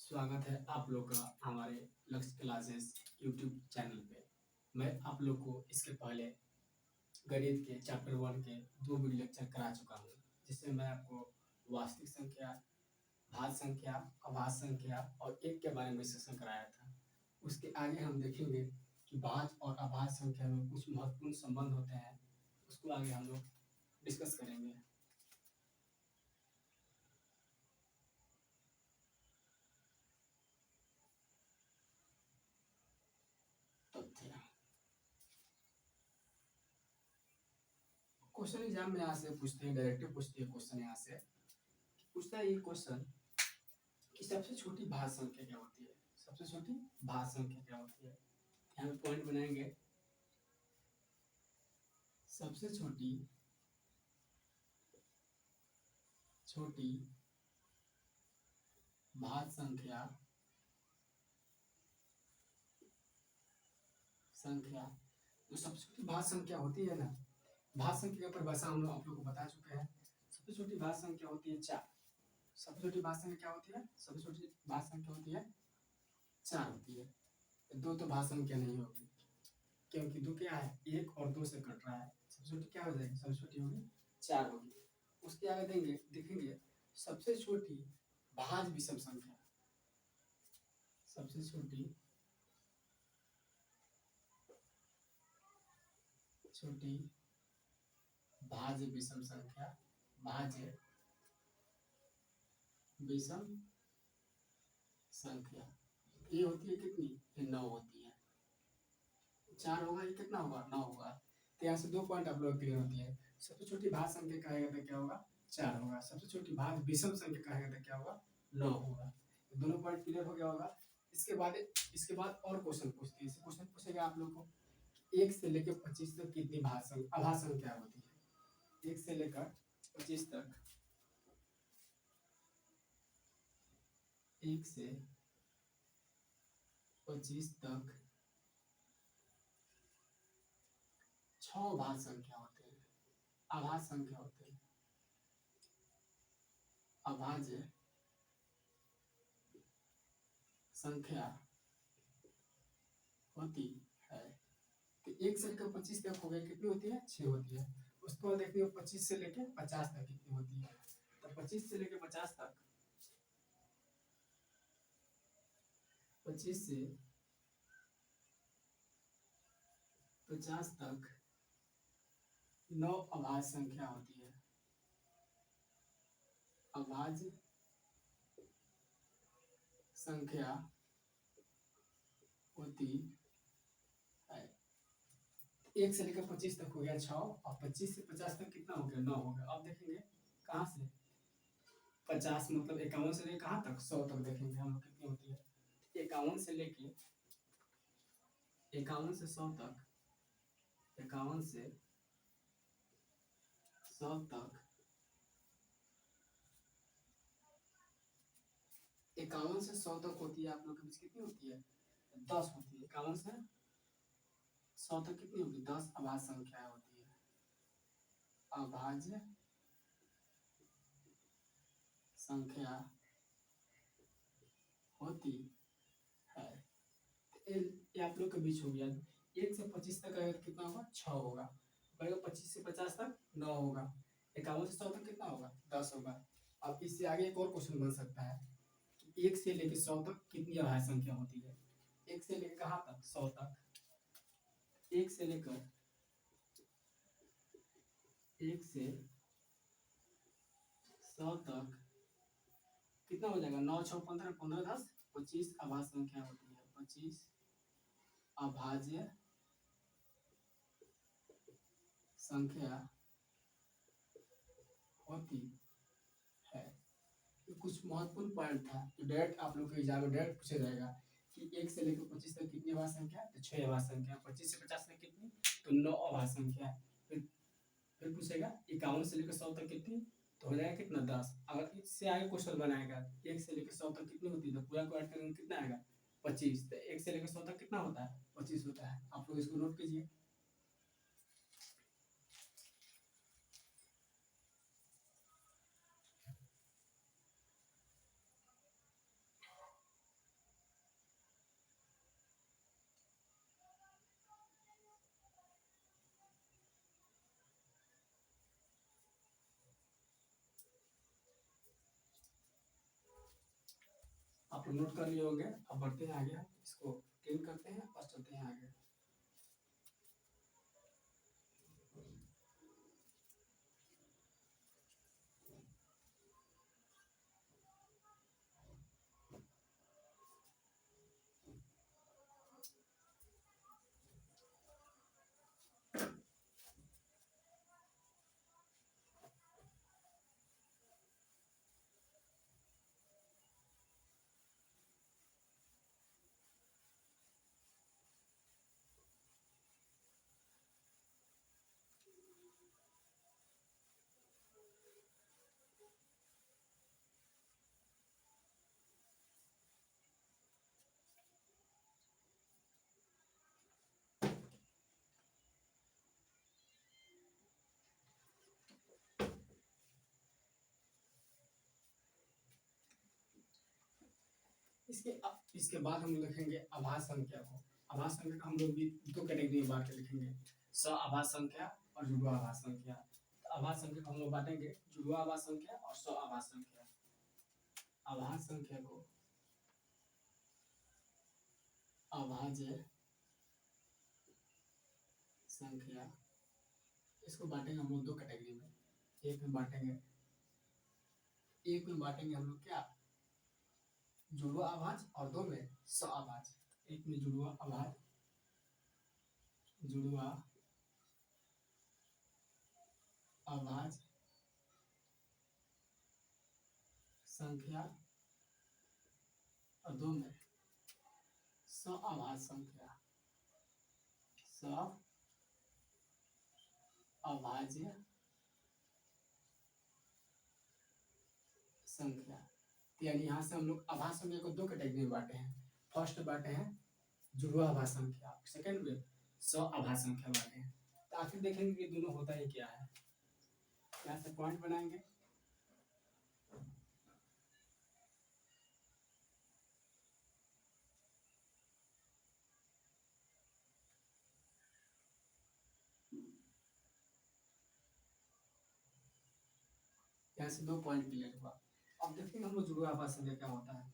स्वागत है आप लोग का हमारे लक्ष्य क्लासेस यूट्यूब चैनल पे। मैं आप लोग को इसके पहले गणित के चैप्टर 1 के 2 वीडियो लेक्चर करा चुका हूँ, जिससे मैं आपको वास्तविक संख्या, भाज्य संख्या, अभाज्य संख्या और एक के बारे में डिस्कशन कराया था। उसके आगे हम देखेंगे कि भाज्य और अभाज्य संख्या में कुछ महत्वपूर्ण संबंध होते हैं, उसको आगे हम लोग डिस्कस करेंगे। क्वेश्चन एग्जाम में यहाँ से पूछते हैं, डायरेक्टिव पूछते हैं क्वेश्चन। यहाँ से पूछता है ये क्वेश्चन कि सबसे छोटी भाज्य संख्या क्या होती है। सबसे छोटी भाज्य संख्या क्या होती है, यहाँ पे पॉइंट बनाएंगे। सबसे छोटी भाज्य संख्या जो सबसे छोटी भाज्य संख्या होती है ना, भाज्य संख्या की परिभाषा हम लोग आप लोग को बता चुके हैं। सबसे छोटी भाज्य संख्या होती है 4। सबसे छोटी भाज्य संख्या क्या होती है? सबसे छोटी भाज्य संख्या होती है 4 होती है। 2 तो भाज्य संख्या नहीं होगी, क्योंकि 2 क्या है, 1 और 2 से कट रहा है। सबसे छोटी क्या हो जाएगी? सबसे छोटी होगी 4 होगी। उसके आगे देखेंगे सबसे छोटी भाज्य विषम संख्या। सबसे छोटी भाज्य विषम संख्या, भाज्य विषम संख्या ये होती है कितनी? ये 9 होती है। 4 होगा, ये कितना होगा? 9 होगा। तो यहाँ से 2 पॉइंट आप लोग क्लियर होती है। सबसे छोटी भाज्य संख्या कहेगा तो क्या होगा? 4 होगा। सबसे छोटी भाज्य विषम संख्या कहेगा तो क्या होगा? 9 होगा। दोनों पॉइंट क्लियर हो गया होगा। इसके बाद और क्वेश्चन पूछते हैं। क्वेश्चन पूछेगा आप लोग को 1 से लेकर 25 तक कितनी अभाज्य संख्या होती है? 1 से लेकर 25 तक, 1 से 25 तक 6 भाज्य संख्या होते हैं, अभाज्य संख्या होते हैं। अभाज्य संख्या होती है। तो 1 से लेकर 25 तक हो गया, कितनी होती है? 6 होती है। उसको देखिए 25 से लेकर 50 तक कितनी होती है? तो 25 से लेकर 50 तक, 25 से 50 तक 9 अभाज्य संख्या होती है। अभाज्य संख्या होती है। 1 से लेकर 25 तक हो गया 6, और 25 से 50 तक कितना हो गया? 9 हो गया। अब देखेंगे कहाँ से 50 मतलब 51 से लेकर कहाँ तक? 100 तक देखेंगे हम लोग कितनी होती है। 51 से लेके 51 से 100 तक, 51 से 100 तक, 51 से 100 तक होती है। आप लोग के बीच कितनी होती है? 10 होती है। 51 से 100 तक कितनी होगी? 10 अभाज्य संख्या होती है। अभाज्य संख्या होती है। ये आप लोग के बीच हो गया। 1 से 25 तक अगर कितना होगा? 6 होगा। 25 से 50 तक 9 होगा। 51 से 100 तक कितना होगा? 10 होगा। अब इससे आगे एक और क्वेश्चन बन सकता है कि 1 से लेकर 100 तक कितनी अभाज्य संख्या होती है? 1 से लेकर कहाँ तक? 100 तक। 1 से लेकर 100 तक कितना हो जाएगा? 9 6 15 15 10 25 अभाज्य संख्या होती है। 25 अभाज्य संख्या होती है। कुछ महत्वपूर्ण पॉइंट था जो डायरेक्ट आप लोग के एग्जाम में डायरेक्ट पूछा जाएगा कि 1 से लेकर 25 तक कितनी अभाज्य संख्या? तो 6 अभाज्य संख्या। 25 से 50 तक कितनी? तो 9 अभाज्य संख्या। फिर पूछेगा 51 से लेकर 100 तक कितनी? तो हो जाएगा कितना? 10। अगर इससे आगे क्वेश्चन बनाएगा 1 से लेकर 100 तक कितनी होती है, तो पूरा को ऐड करेंगे कितना आएगा? 25। तो 1 से लेकर 100 तक कितना होता है? 25 होता है। आप लोग इसको नोट कीजिए। नोट कर लिए होंगे। अब बढ़ते हैं आगे, इसको क्लीन करते हैं और चलते हैं आगे। इसके बाद हम लिखेंगे आभास संख्या को। आभास संख्या को हम लोग भी दो कैटेगरी में बांट के लिखेंगे, सआभास संख्या और जुड़वा आभास संख्या। तो आभास संख्या को हम लोग बांटेंगे जुड़वा आभास संख्या और सआभास संख्या। आभास संख्या को अभाज्य संख्या, इसको बांटेंगे हम लोग दो कैटेगरी में। एक में बांटेंगे हम लोग क्या, जुड़वा आभाज, और दो में सआभाज। एक में जुड़वा आभाज, जुड़वा आभाज संख्या और दो में सआभाज संख्या, सअभाज्य संख्या। यानी यहाँ से हम लोग आभास संख्या को दो कैटेगरी में बांटे हैं। फर्स्ट बांटे हैं जुड़वा आभास संख्या, सेकंड में सआभास संख्या बांटे हैं। तो आखिर देखेंगे कि दोनों होता ही क्या है। यहाँ से पॉइंट बनाएंगे, यहाँ से दो पॉइंट क्लियर हुआ। अब देखते हैं हम लोग जुड़वा आभास संख्या क्या होता है।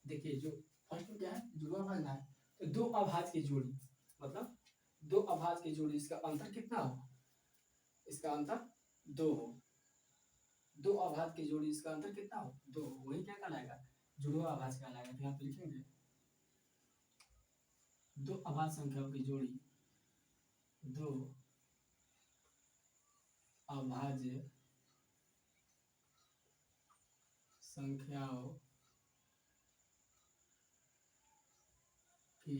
देखिए जो फर्स्ट में क्या है, जुड़वा आभास है, तो दो आभाज की जोड़ी, मतलब दो आभाज की जोड़ी, इसका अंतर कितना हो, इसका अंतर दो हो। दो आभाज की जोड़ी, इसका अंतर कितना हो, दो हो, वही क्या कहलाएगा, जुड़वा आभाज कहलाएगा। तो यहाँ पे लिखेंगे दो आभाज संख्याओं की जोड़ी, दो अभाज्य संख्याओं की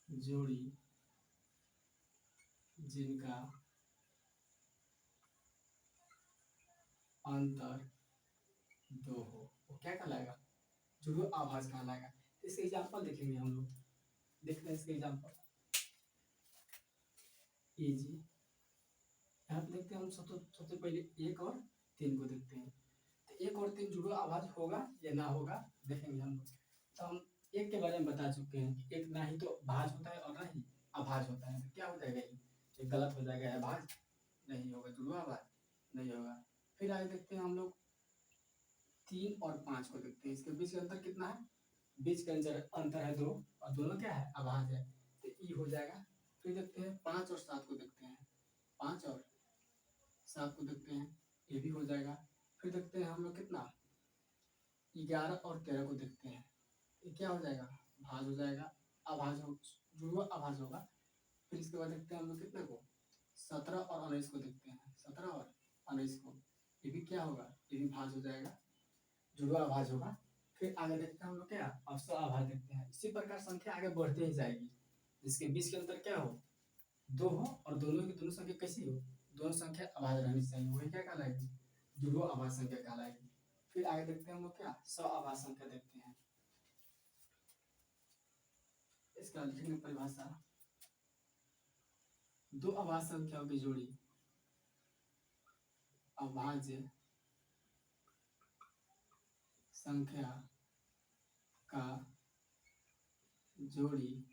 जोड़ी जिनका अंतर दो हो, वो क्या कहलाएगा, जुड़वा आभाज कहलाएगा। तो इसके एग्जाम्पल देखेंगे हम लोग, देखते हैं इसके एग्जाम्पल। इजी, यहाँ पे देखते हैं हम सबसे पहले एक और तीन को देखते हैं। तो एक और तीन जुड़वा आभाज होगा या ना होगा देखेंगे हम लोग। तो हम एक के बारे में बता चुके हैं कि एक ना ही तो भाज होता है और ना ही आभाज होता है। तो क्या हो जाएगा, ये गलत हो जाएगा, आभाज नहीं होगा, जुड़वा आभाज नहीं होगा। फिर आगे देखते हैं हम लोग तीन और पाँच को देखते हैं। इसके बीच का अंतर कितना है, बीच का अंतर है दो, और दोनों क्या है, आभाज है, तो ई हो जाएगा। फिर देखते हैं पाँच और सात को देखते हैं, पाँच और सात को देखते हैं, ये भी हो जाएगा। फिर देखते हैं हम लोग कितना, 11 और 13 को देखते हैं, ये क्या हो जाएगा, भाज हो जाएगा, आभाज हो, जुड़वा आभाज होगा। फिर इसके बाद देखते हैं हम लोग कितने को, 17 और 19 को देखते हैं, 17 और 19 को, ये भी क्या होगा, ये भी भाज हो जाएगा, जुड़वा आभाज होगा। फिर आगे देखते हैं हम लोग क्या, अब सौ आभाज देखते हैं। इसी प्रकार संख्या आगे बढ़ती ही जाएगी, जिसके बीच के अंतर क्या हो, दो हो, और दोनों की दोनों संख्या कैसी हो, दोनों संख्या आभाज रहनी चाहिए, वही क्या कहलाएगी, जुड़वा आभाज संख्या कहलाएगी। फिर आगे देखते हैं हम लोग क्या, सौ आभाज संख्या देखते हैं। इसका लिखेंगे परिभाषा, दो आभाज संख्याओं की जोड़ी अभाज्य संख्या का जोड़ी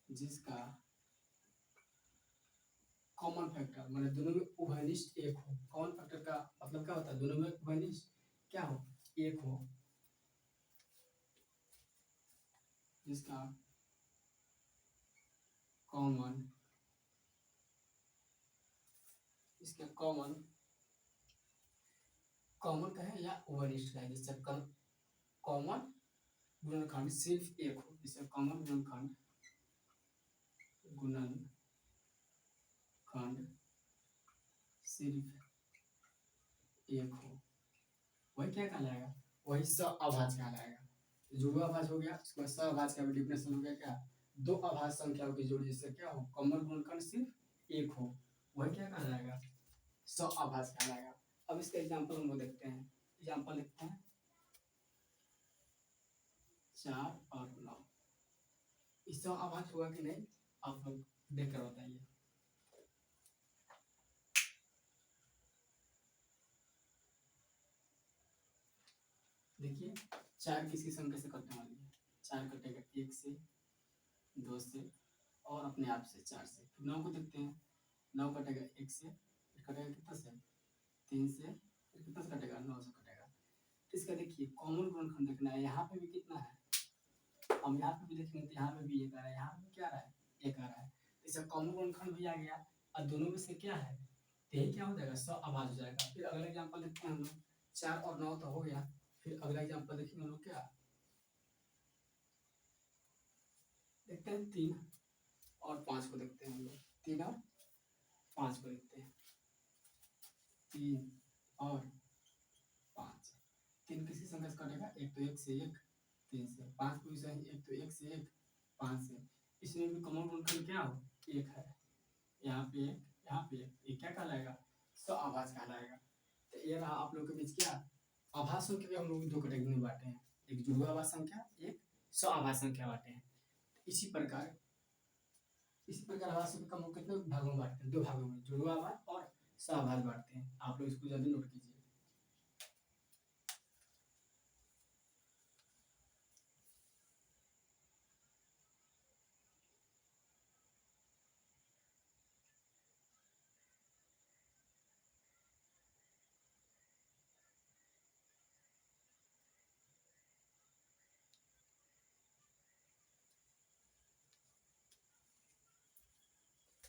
जिसका कॉमन फैक्टर, मतलब दोनों में उभयनिष्ठ एक हो। कॉमन फैक्टर का मतलब क्या होता है, दोनों में इसके कॉमन कॉमन का है या वरिष्ठ का है, जिससे कॉमन गुणनखंड सिर्फ एक हो, जिससे कॉमन गुणनखंड सिर्फ एक हो, वही क्या कहलाएगा, वही सहअभाज्य कहलाएगा। जुड़वा अभाज्य हो गया, उसके बाद सहअभाज्य का भी डिफिनेशन हो गया क्या, दो अभाज्य संख्याओं की जोड़ी जिससे क्या हो, कॉमन गुणनखंड सिर्फ एक हो, वही क्या कहलाएगा, सहअभाज्य कहलाएगा। अब इसका एग्जांपल हम लोग देखते हैं, एग्जांपल लिखते हैं 4 और 9। इससे अभाज्य हुआ कि नहीं, आप लोग देख कर बताइए। देखिए 4 किसकी संख्या से कटने वाली है, 4 कटेगा 1 से, 2 से और अपने आप से 4 से। 9 को देखते हैं, 9 कटेगा 1 से, फिर कटेगा कितना से, 3 से, फिर कितना से कटेगा, 9 से कटेगा। तो इसका देखिए कॉमन गुणनखंड देखना है, यहाँ पे भी कितना है, हम यहाँ पे भी देखेंगे तो यहाँ पे भी 1 आ रहा है, यहाँ पे भी क्या आ रहा है, 1 आ रहा है। इसका कॉमन गुणनखंड भी आ गया, और दोनों में से क्या है, यही क्या हो जाएगा, सहअभाज्य हो जाएगा। फिर अगला एग्जांपल देखते हैं हम लोग, 4 और 9 तो हो गया, फिर अगला एग्जांपल देखेंगे हम लोग क्या देखते हैं, 3 और 5 को देखते हैं हम लोग, 3 और 5 को देखते हैं, 3 और 5। 3 किसी संख्या से कटेगा, एक तो 1 से 1, 3 से, 5 को भी सही, एक तो 1 से 1, 5 से। इसमें भी कॉमन गुणनखंड क्या हो, 1 है, यहाँ पे 1, यहाँ पे 1, ये क्या कहलाएगा, सहअभाज्य कहलाएगा। तो ये रहा आप लोग के बीच क्या, आभाज्य संख्या को हम लोग 2 कैटेगरी में बांटे हैं, एक जुड़वा आभाज्य संख्या, एक सहअभाज्य संख्या बांटे हैं। इसी प्रकार आभाज्य संख्या को हम लोग कितने भागों में बांटते हैं, 2 भागों में, जुड़वा आभाज्य और सहअभाज्य बांटते हैं। आप लोग इसको जल्दी नोट कीजिए।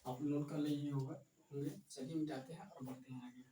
आप नोट कर लिए होगा होंगे, चलिए मिटाते हैं और बढ़ते हैं आगे।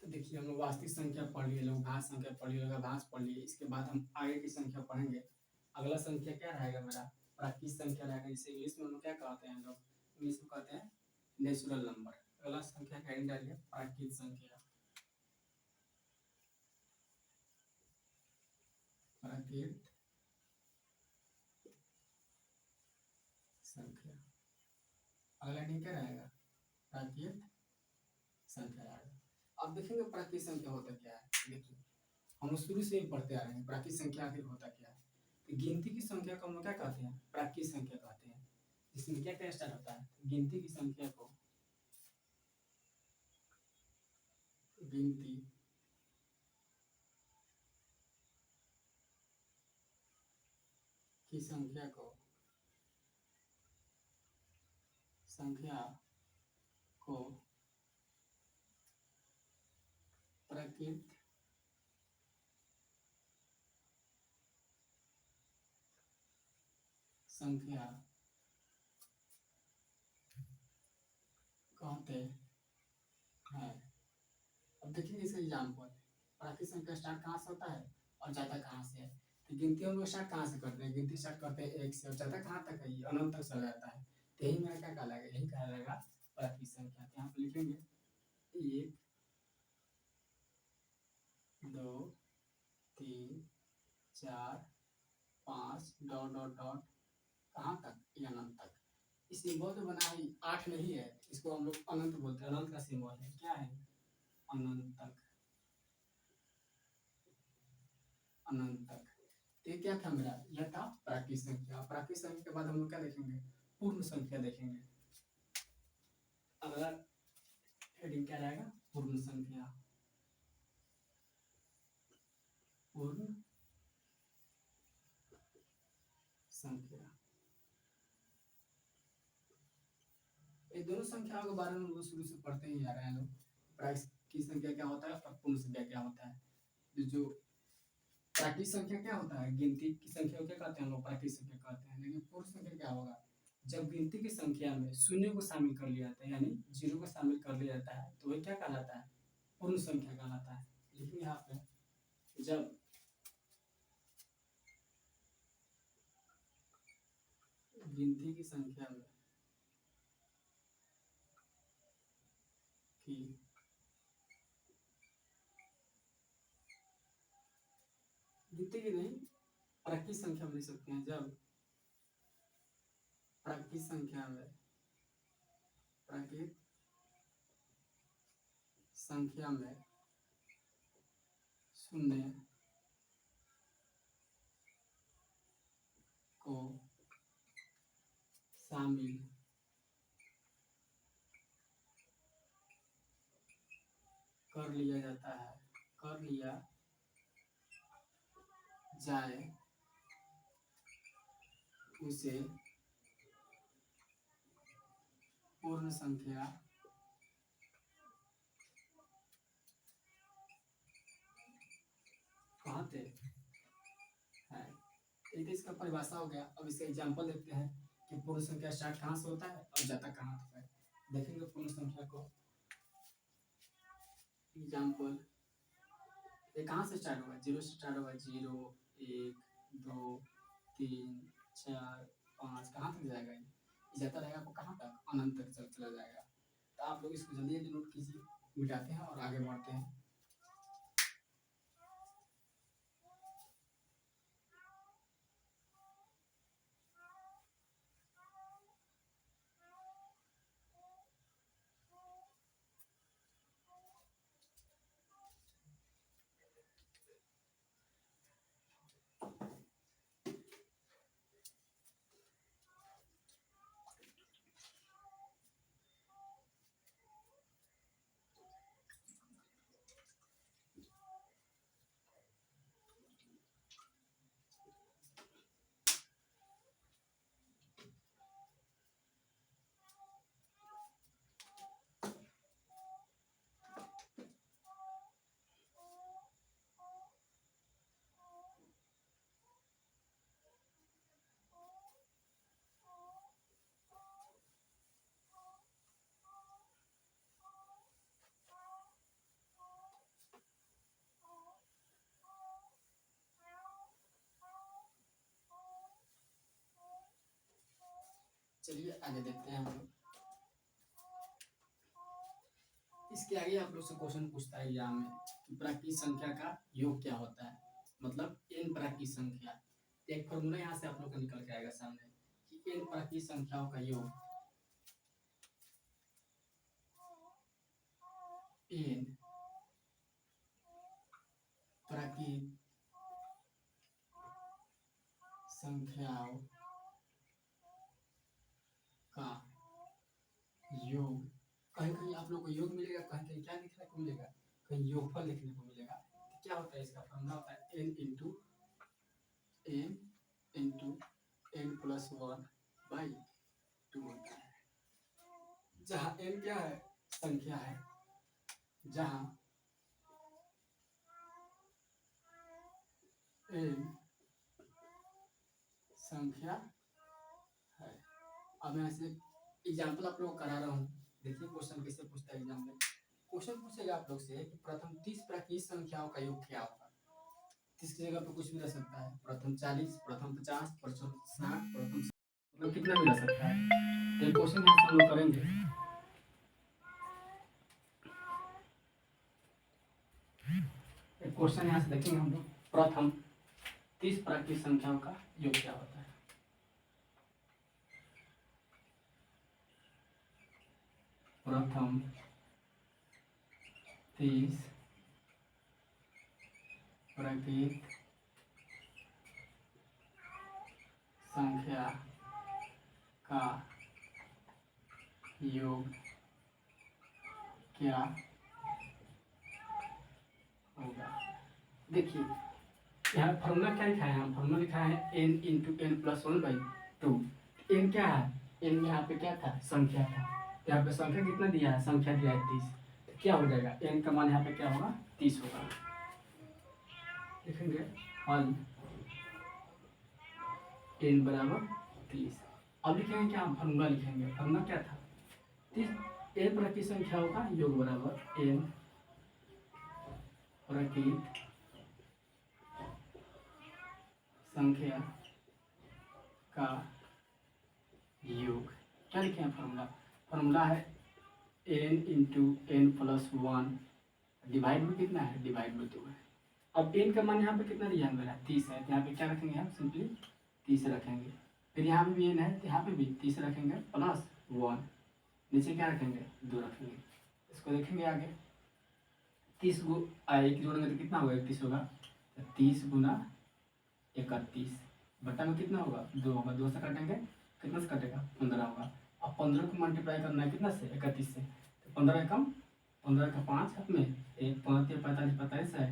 तो देखिए हम लोग वास्तविक संख्या पढ़ लिए, लोग भाज्य संख्या पढ़ लिए, लोग भाज्य पढ़ लिए, इसके बाद हम आगे की संख्या पढ़ेंगे। अगला संख्या क्या रहेगा मेरा, प्राकृतिक संख्या रहेगा, जिसे इंग्लिश में हम लोग क्या कहते हैं, लोग इंग्लिश में कहते हैं नेचुरल नंबर। अगला संख्या का हेडिंग डालिए प्राकृतिक संख्या, प्राकृतिक संख्या। अगला हेडिंग क्या रहेगा, प्राकृतिक संख्या रहेगा। अब देखेंगे प्राकृतिक संख्या होता क्या है। देखिए हम लोग शुरू से ही पढ़ते आ रहे हैं प्राकृतिक संख्या आखिर होता क्या है। तो गिनती की संख्या को हम लोग क्या कहते हैं, प्राकृतिक संख्या कहते हैं। इसमें क्या क्या स्टार्ट होता है, गिनती की संख्या को, गिनती की संख्या को प्राकृतिक संख्या कहते हैं। अब देखिए इसका एग्जाम्पल, प्राकृतिक संख्या स्टार्ट कहाँ से होता है और जाता कहाँ से है। तो गिनती हम लोग स्टार्ट कहाँ से करते हैं, गिनती स्टार्ट करते हैं 1 से और जाता कहाँ तक है, ये अनंत तक चला जाता है। तो यही मेरा क्या कहलाएगा, यही कहलाएगा प्राकृतिक संख्या। तो यहाँ पे लिखेंगे 1 2 3 4 5 डॉट डॉट डॉट कहाँ तक, ये अनंत तक। इस सिंबल जो बना है 8 नहीं है, इसको हम लोग अनंत बोलते हैं, अनंत का सिंबल है, क्या है, अनंत तक, अनंत तक। तो ये क्या था मेरा, यह था प्राकृतिक संख्या। प्राकृतिक संख्या के बाद हम लोग क्या देखेंगे, पूर्ण संख्या देखेंगे। अगला हेडिंग क्या रहेगा? पूर्ण संख्या। पूर्ण संख्या। ये दोनों संख्याओं के बारे में हम लोग शुरू से पढ़ते ही आ रहे हैं लोग। प्राकृत संख्या क्या होता है और पूर्ण संख्या क्या होता है। जो प्राकृत संख्या क्या होता है? गिनती की संख्या को क्या कहते हैं हम लोग? प्राकृत संख्या कहते हैं। लेकिन पूर्ण संख्या क्या होगा? जब गिनती की संख्या में शून्य को शामिल कर लिया जाता है, यानी जीरो को शामिल कर लिया जाता है, तो वह क्या कहलाता है? पूर्ण संख्या कहलाता है। लेकिन यहाँ पे जब गिनती की संख्या में की गिनती की नहीं, प्राकृत संख्या में लिख सकते हैं। जब प्राकृत संख्या में प्राकृत संख्या में शून्य को शामिल कर लिया जाता है, कर लिया जाए, उसे पूर्ण संख्या कहते हैं। एक इसका परिभाषा हो गया। अब इसका एग्जांपल देखते हैं कि पूर्ण संख्या स्टार्ट कहाँ से होता है और जाता कहाँ तक है। देखेंगे पूर्ण संख्या को। एग्जांपल, ये कहाँ से स्टार्ट होगा? जीरो से स्टार्ट होगा। 0 1 2 3 4 5, कहाँ तक जाएगा? ये जाता रहेगा आपको कहाँ तक? अनंत तक चला जाएगा। तो आप लोग इसको जल्दी जल्दी नोट कीजिए, मिटाते हैं और आगे बढ़ते हैं। चलिए आगे देखते हैं हम लोग। इसके आगे आप लोग से क्वेश्चन पूछता है एग्जाम में कि प्राकृत संख्या का योग क्या होता है, मतलब n प्राकृत संख्या। एक फॉर्मूला यहाँ से आप लोग का निकल के आएगा सामने कि n प्राकृत संख्याओं का योग n प्राकृत संख्याओं का योग। कहीं कहीं आप लोग को योग मिलेगा, कहीं कहीं क्या लिखने को मिलेगा? कहीं योगफल लिखने को मिलेगा। तो क्या होता है इसका फॉर्मूला? होता है n into n plus 1 by 2 होता है। जहाँ n क्या है? संख्या है। जहाँ n संख्या है। अब मैं ऐसे एग्जाम्पल आप लोग को करा रहा हूँ। देखिए क्वेश्चन कैसे पूछता है एग्जाम में। क्वेश्चन पूछेगा आप लोग से कि प्रथम 30 प्राकृत संख्याओं का योग क्या होगा। 30 की जगह पे कुछ भी रह सकता है। प्रथम 40, प्रथम 50, प्रथम 60, प्रथम मतलब कितना भी रह सकता है। तो क्वेश्चन यहाँ से हम लोग करेंगे। एक क्वेश्चन यहाँ से देखेंगे हम लोग। प्रथम 30 प्राकृत संख्याओं का योग क्या होता है। प्रथम 30 प्राकृत संख्या का योग क्या होगा। देखिए यहाँ फॉर्मूला क्या लिखा है, फॉर्मूला लिखा है n into N plus one by two. N क्या है, एन यहाँ पे क्या था, संख्या था। यहाँ पे संख्या कितना दिया है, संख्या दिया है 30। तो क्या हो जाएगा, एन का मान यहाँ पे क्या होगा, 30 होगा। लिखेंगे हल एन बराबर 30। अब लिखेंगे क्या, फॉर्मूला लिखेंगे। फॉर्मूला क्या था, 30 एन प्रति संख्याओं का योग बराबर एन प्रति संख्या का योग। क्या लिखे हैं फॉर्मूला, फॉर्मूला है N into N plus one divide में कितना है, डिवाइड में 2 है। अब एन का मान यहाँ पे कितना दिया है मेरा, 30 है। तो यहाँ पे क्या रखेंगे हम, सिंपली 30 रखेंगे। फिर यहाँ पे भी एन है तो यहाँ पे भी 30 रखेंगे प्लस 1। नीचे क्या रखेंगे, 2 रखेंगे। इसको देखेंगे आगे, 30 को एक जोड़ेंगे तो कितना होगा, 31 होगा। तो 30 गुना 31 बटा में कितना होगा, 2 होगा। 2 से काटेंगे, कितना से कटेगा, 15 होगा। अब 15 को मल्टीप्लाई करना है कितना से, 31 से। तो 15 एकम 15 का 5 हाथ में, 1 5 45 45 है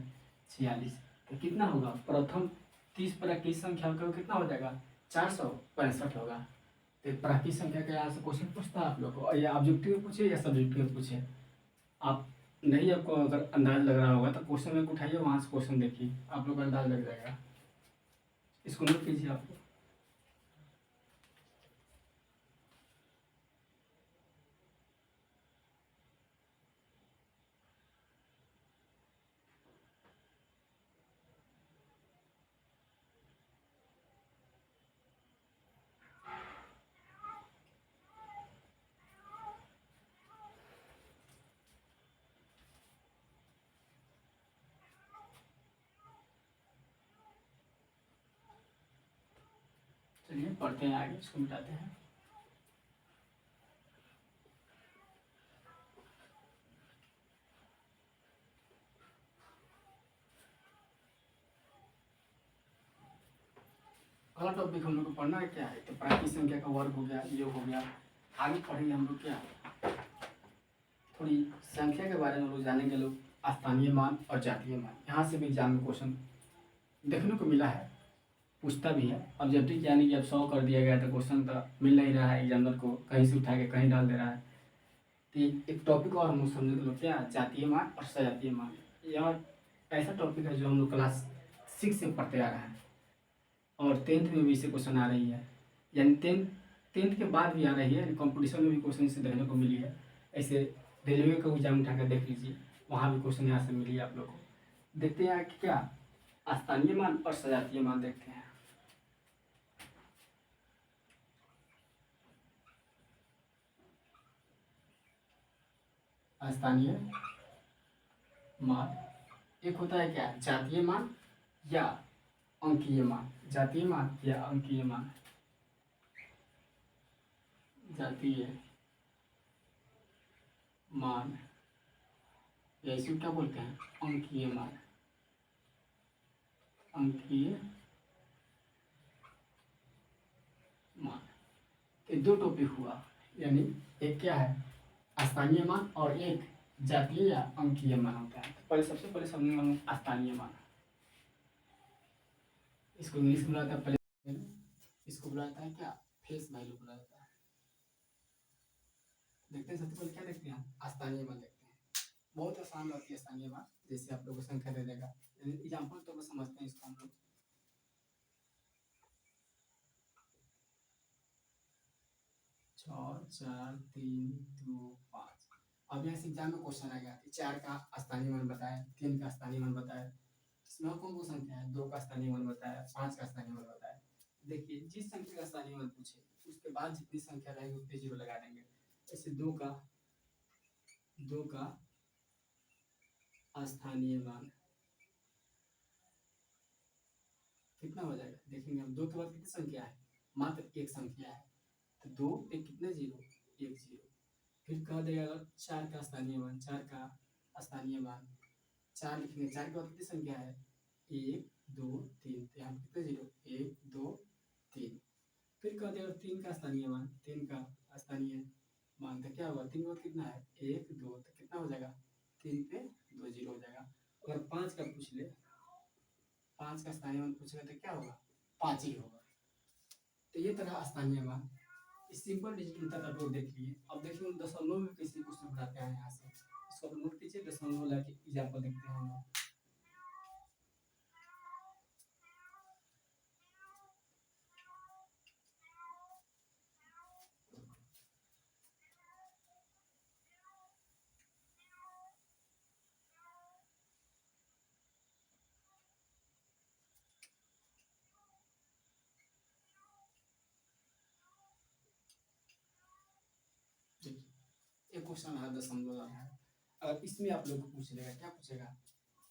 46। तो कितना होगा, प्रथम 30 प्राकृतिक संख्या का कितना हो जाएगा, 465 होगा। तो प्राकृतिक संख्या का यहाँ से क्वेश्चन पूछता है आप लोग को, या ऑब्जेक्टिव पूछे या सब्जेक्टिव पूछे। आप नहीं, आपको अगर अंदाज लग रहा होगा तो क्वेश्चन में उठाइए, वहाँ से क्वेश्चन देखिए, आप लोग को अंदाज लग जाएगा। इसको नोट कीजिए आप लोग। चलिए पढ़ते हैं आगे, इसको मिटाते हैं। अगला टॉपिक हम लोग को पढ़ना है क्या है, तो प्राकृतिक संख्या का वर्ग हो गया, योग हो गया। आगे पढ़ेंगे हम लोग क्या, थोड़ी संख्या के बारे में लोग जानेंगे, लोग स्थानीय मान और जातीय मान। यहाँ से भी एग्जाम में क्वेश्चन देखने को मिला है, पूछता भी है। ऑब्जेक्टिव यानी कि अब 100 कर दिया गया तो क्वेश्चन तो मिल नहीं रहा है एग्जामिनर को, कहीं से उठा के कहीं डाल दे रहा है। तो एक टॉपिक और हम लोग समझ लो क्या, जातीय मान और सजातीय मान। यह ऐसा टॉपिक है जो हम लोग क्लास 6 से पढ़ते आ रहे हैं, और 10th में भी इससे क्वेश्चन आ रही है, यानी 10th के बाद भी आ रही है, कंपटीशन में भी क्वेश्चन इससे देखने को मिली है। ऐसे रेलवे का एग्जाम उठा कर देख लीजिए, वहाँ भी क्वेश्चन यहाँ से मिली है आप लोग को। देखते हैं कि क्या स्थानीय मान और सजातीय मान देखते हैं। स्थानीय मान एक होता है क्या, जातीय मान या अंकीय मान। जातीय मान या अंकीय मान, जातीय मान या इसे क्या बोलते हैं, अंकीय मान। अंकीय मान, ये 2 टॉपिक हुआ, यानी एक क्या है स्थानीय मान और एक जातीय या अंकीय मान होता है। तो पहले सबसे पहले समझने वाला स्थानीय मान, इसको इंग्लिश में बुलाता है पहले, इसको बुलाता है क्या, फेस वैल्यू बुलाता है। देखते हैं सबसे पहले क्या देखते हैं, स्थानीय मान देखते हैं। बहुत आसान होती है स्थानीय मान, जैसे आप लोगों को संख्या दे देगा, एग्जाम्पल तो समझते हैं इसको हम लोग। 6 4 3 2 5। अब यहाँ से एग्जाम में क्वेश्चन आ गया, 4 का स्थानीय मान बताया, 3 का स्थानीय मान बताया, इसमें कौन कौन संख्या है, 2 का स्थानीय मान बताया, 5 का स्थानीय मान बताया। देखिए जिस संख्या का स्थानीय मान पूछे उसके बाद जितनी संख्या रहेगी उतने जीरो लगा देंगे। जैसे 2 का स्थानीय मान कितना हो जाएगा, देखेंगे हम। 2 के बाद कितनी संख्या है, मात्र एक संख्या है, तो 2 पे कितने जीरो, एक जीरो। फिर कह देगा 4 का स्थानीय मान, 4 का स्थानीय मान 4 लिखेंगे। 4 के बाद कितनी संख्या है, 1 2 3, तो यहाँ कितने जीरो, 1 2 3। फिर कह देगा 3 का स्थानीय मान, 3 का स्थानीय मानते क्या होगा, 3 के बाद कितना है 1 2, तो कितना हो जाएगा 3 पे 2 जीरो हो जाएगा। अगर 5 का पूछ ले, 5 का स्थानीय मान पूछेगा तो क्या होगा 5 ही होगा। तो ये तरह स्थानीय मान इस सिंपल डिजिट मेथड आप लोग देख लिए। अब देखिए दशमलव में कैसे क्वेश्चन बनाते हैं यहाँ से, इसको आप नोट कीजिए। दशमलव लाके एग्जाम्पल देखते हैं हम लोग। देखिए एक क्वेश्चन है दशमलव है। अगर इसमें आप लोग को पूछ लेगा, क्या पूछेगा,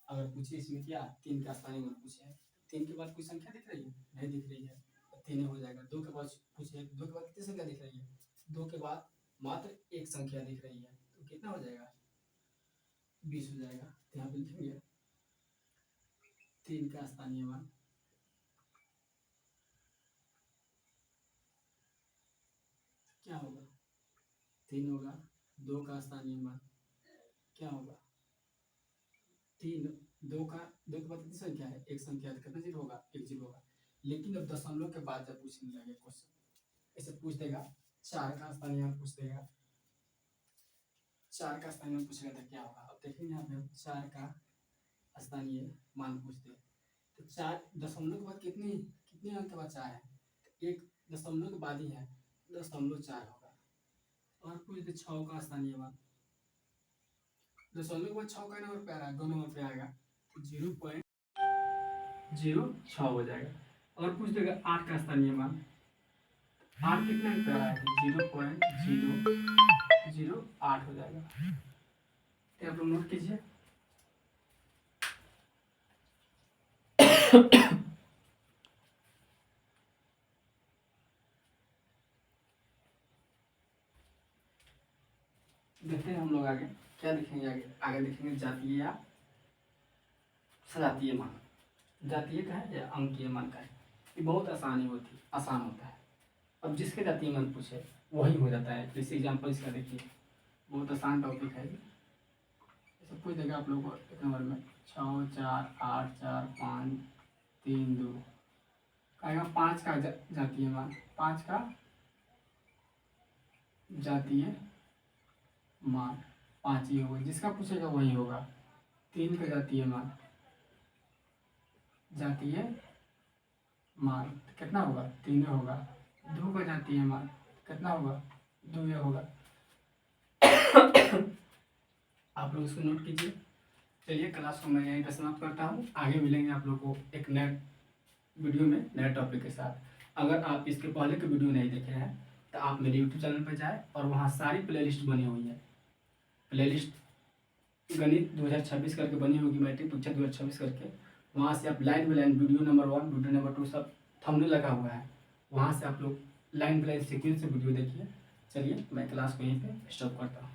अगर पूछे इसमें क्या 3 का स्थानीय मान पूछे, 3 के बाद कोई संख्या दिख रही है, नहीं दिख रही है, तो 3 ही हो जाएगा। 2 के बाद पूछे, 2 के बाद कितनी संख्या दिख रही है, 2 के बाद मात्र एक संख्या दिख रही है, तो कितना हो जाएगा 20 हो जाएगा। तो यहाँ पे लिखेंगे 3 का स्थानीय मान क्या होगा 3 होगा। 2 का स्थानीय मान क्या होगा 3, 2 के बाद कितनी संख्या है, एक संख्या है, तो कितना जीरो होगा, एक जीरो होगा। लेकिन अब दशमलव के बाद जब पूछने लगे क्वेश्चन, ऐसे पूछ देगा 4 का स्थानीय मान पूछ देगा, 4 का स्थानीय मान पूछेगा तो क्या होगा। अब देखेंगे यहाँ पे हम 4 का स्थानीय मान पूछते हैं, तो 4 दशमलव के बाद कितनी कितने अंक के बाद 4 है, तो एक दशमलव के बाद ही है, 0.4 होगा। और पूछ दे 6 का स्थानीय मान, दशमलव के बाद 6 का नंबर पे आ रहा है, 2 नंबर पे आएगा, तो 0.06 हो जाएगा। और पूछ देगा 8 का स्थानीय मान, 8 कितने अंक पे आ रहा है, 0.008 हो जाएगा। तो आप लोग नोट कीजिए। देखते हैं हम लोग आगे क्या देखेंगे। आगे देखेंगे जातीय या सजातीय मान। जातीय का है या अंकीय मान का है, ये बहुत आसान होता है। अब जिसके जातीय मान पूछे वही हो जाता है। जैसे एग्जाम्पल इसका देखिए, बहुत आसान टॉपिक है। सब कुछ देगा आप लोगों को एक नंबर में 6 4 8 4 5 3 2 आएगा। 5 का जातीय मान, 5 का जातीय मान 5 ही होगा, जिसका पूछेगा वही होगा। 3 का जातीय मान कितना होगा 3 होगा। 2 का जातीय मान कितना होगा 2 होगा। आप लोग इसको नोट कीजिए। चलिए क्लास को मैं यहीं पर समाप्त करता हूँ। आगे मिलेंगे आप लोग को एक नए वीडियो में नए टॉपिक के साथ। अगर आप इसके पहले के वीडियो नहीं देखे हैं तो आप मेरे यूट्यूब चैनल पर जाएं और वहाँ सारी प्लेलिस्ट बनी हुई है। प्लेलिस्ट गणित 2026 करके बनी होगी, मैट्रिक परीक्षा 2026 करके। वहाँ से आप line by line video number 1 video number 2 सब थंबनेल लगा हुआ है, वहाँ से आप लोग लाइन बाई लाइन सीक्वेंस से वीडियो देखिए। चलिए मैं क्लास को यहीं पे स्टॉप करता हूँ।